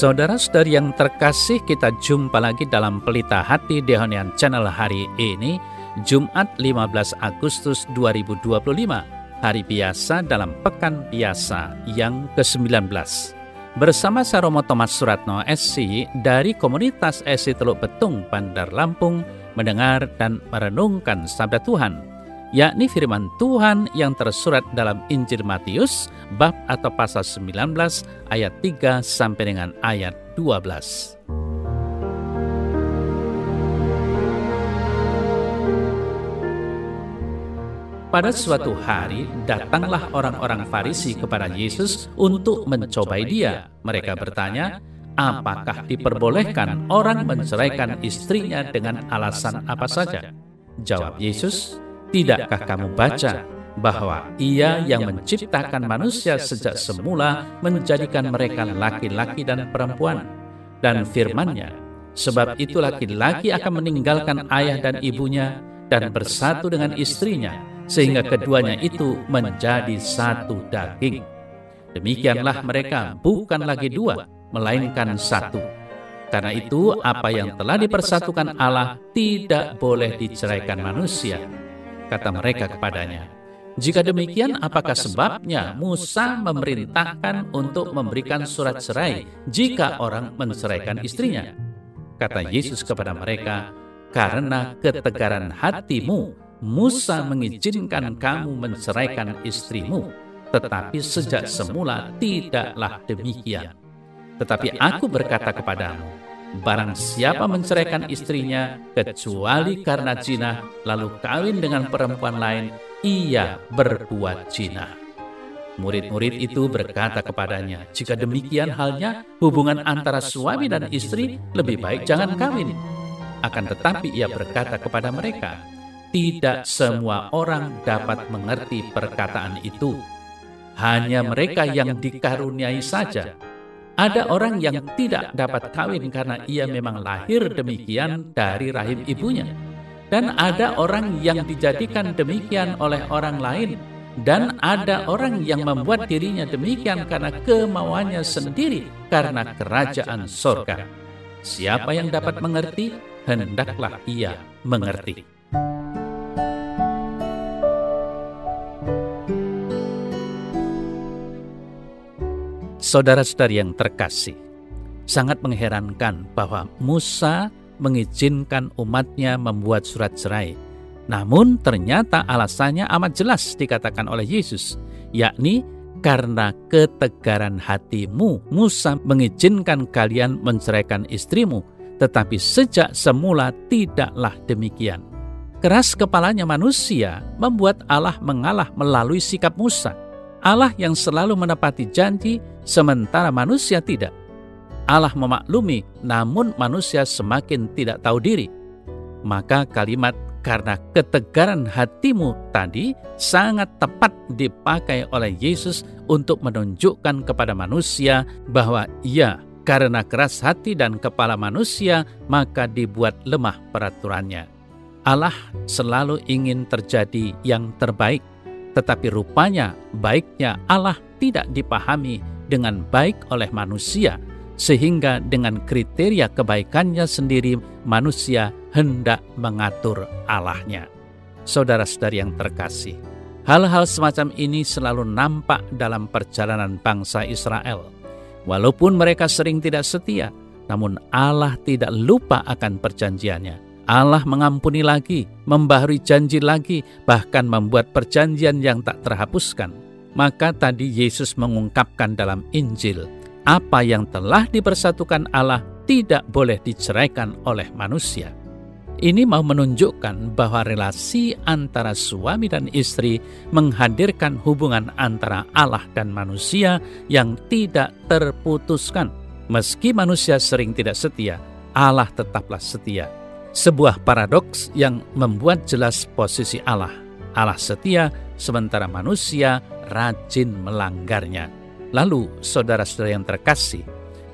Saudara-saudari yang terkasih, kita jumpa lagi dalam Pelita Hati Dehonian Channel hari ini, Jumat 15 Agustus 2025, hari biasa dalam Pekan Biasa yang ke-19. Bersama saya Romo Thomas Suratno SC dari komunitas SC Teluk Betung, Bandar Lampung, mendengar dan merenungkan sabda Tuhan, yakni firman Tuhan yang tersurat dalam Injil Matius bab atau pasal 19 ayat 3 sampai dengan ayat 12. Pada suatu hari datanglah orang-orang Farisi kepada Yesus untuk mencobai dia. Mereka bertanya, apakah diperbolehkan orang menceraikan istrinya dengan alasan apa saja? Jawab Yesus, tidakkah kamu baca bahwa Ia yang menciptakan manusia sejak semula menjadikan mereka laki-laki dan perempuan? Dan firman-Nya, sebab itu laki-laki akan meninggalkan ayah dan ibunya dan bersatu dengan istrinya, sehingga keduanya itu menjadi satu daging. Demikianlah mereka bukan lagi dua, melainkan satu. Karena itu apa yang telah dipersatukan Allah tidak boleh diceraikan manusia. Kata mereka kepadanya, jika demikian apakah sebabnya Musa memerintahkan untuk memberikan surat cerai jika orang menceraikan istrinya? Kata Yesus kepada mereka, karena ketegaran hatimu Musa mengizinkan kamu menceraikan istrimu, tetapi sejak semula tidaklah demikian. Tetapi aku berkata kepadamu, barang siapa menceraikan istrinya kecuali karena zina, lalu kawin dengan perempuan lain, ia berbuat zina. Murid-murid itu berkata kepadanya, jika demikian halnya, hubungan antara suami dan istri lebih baik jangan kawin. Akan tetapi ia berkata kepada mereka, tidak semua orang dapat mengerti perkataan itu. Hanya mereka yang dikaruniai saja. Ada orang yang tidak dapat kawin karena ia memang lahir demikian dari rahim ibunya. Dan ada orang yang dijadikan demikian oleh orang lain. Dan ada orang yang membuat dirinya demikian karena kemauannya sendiri, karena kerajaan sorga. Siapa yang dapat mengerti, hendaklah ia mengerti. Saudara-saudari yang terkasih, sangat mengherankan bahwa Musa mengizinkan umatnya membuat surat cerai. Namun ternyata alasannya amat jelas dikatakan oleh Yesus, yakni karena ketegaran hatimu Musa mengizinkan kalian menceraikan istrimu, tetapi sejak semula tidaklah demikian. Keras kepalanya manusia membuat Allah mengalah melalui sikap Musa. Allah yang selalu menepati janji, sementara manusia tidak. Allah memaklumi, namun manusia semakin tidak tahu diri. Maka kalimat karena ketegaran hatimu tadi sangat tepat dipakai oleh Yesus untuk menunjukkan kepada manusia bahwa ya, karena keras hati dan kepala manusia, maka dibuat lemah peraturannya. Allah selalu ingin terjadi yang terbaik. Tetapi rupanya baiknya Allah tidak dipahami dengan baik oleh manusia, sehingga dengan kriteria kebaikannya sendiri manusia hendak mengatur Allahnya. Saudara-saudari yang terkasih, hal-hal semacam ini selalu nampak dalam perjalanan bangsa Israel. Walaupun mereka sering tidak setia, namun Allah tidak lupa akan perjanjiannya. Allah mengampuni lagi, membaharui janji lagi, bahkan membuat perjanjian yang tak terhapuskan. Maka tadi Yesus mengungkapkan dalam Injil, apa yang telah dipersatukan Allah tidak boleh diceraikan oleh manusia. Ini mau menunjukkan bahwa relasi antara suami dan istri menghadirkan hubungan antara Allah dan manusia yang tidak terputuskan. Meski manusia sering tidak setia, Allah tetaplah setia. Sebuah paradoks yang membuat jelas posisi Allah. Allah setia, sementara manusia rajin melanggarnya. Lalu, saudara-saudara yang terkasih,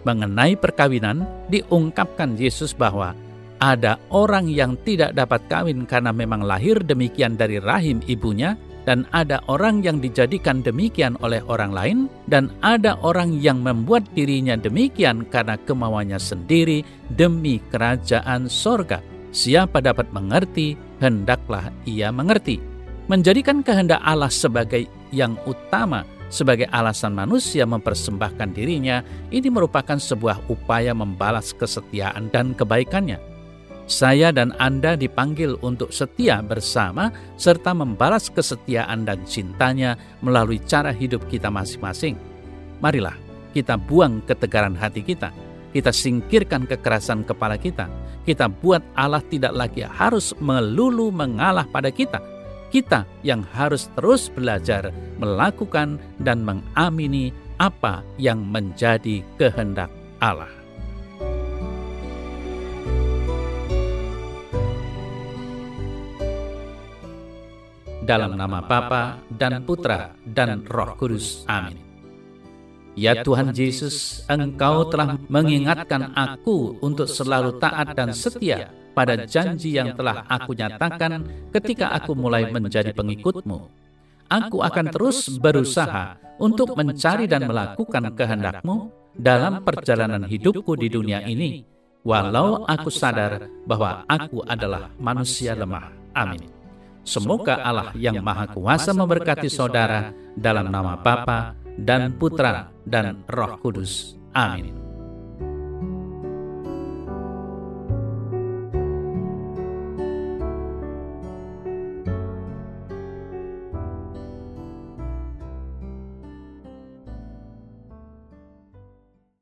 mengenai perkawinan diungkapkan Yesus bahwa ada orang yang tidak dapat kawin karena memang lahir demikian dari rahim ibunya, dan ada orang yang dijadikan demikian oleh orang lain, dan ada orang yang membuat dirinya demikian karena kemauannya sendiri demi kerajaan sorga. Siapa dapat mengerti, hendaklah ia mengerti. Menjadikan kehendak Allah sebagai yang utama, sebagai alasan manusia mempersembahkan dirinya, ini merupakan sebuah upaya membalas kesetiaan dan kebaikannya. Saya dan Anda dipanggil untuk setia bersama serta membalas kesetiaan dan cintanya melalui cara hidup kita masing-masing. Marilah kita buang ketegaran hati kita singkirkan kekerasan kepala kita buat Allah tidak lagi harus melulu mengalah pada kita yang harus terus belajar melakukan dan mengamini apa yang menjadi kehendak Allah. Dalam nama Bapa dan Putra dan Roh Kudus. Amin. Ya Tuhan Yesus, Engkau telah mengingatkan aku untuk selalu taat dan setia pada janji yang telah aku nyatakan ketika aku mulai menjadi pengikut-Mu. Aku akan terus berusaha untuk mencari dan melakukan kehendak-Mu dalam perjalanan hidupku di dunia ini, walau aku sadar bahwa aku adalah manusia lemah. Amin. Semoga Allah yang Maha Kuasa memberkati saudara dalam nama Bapa dan Putra dan Roh Kudus. Amin.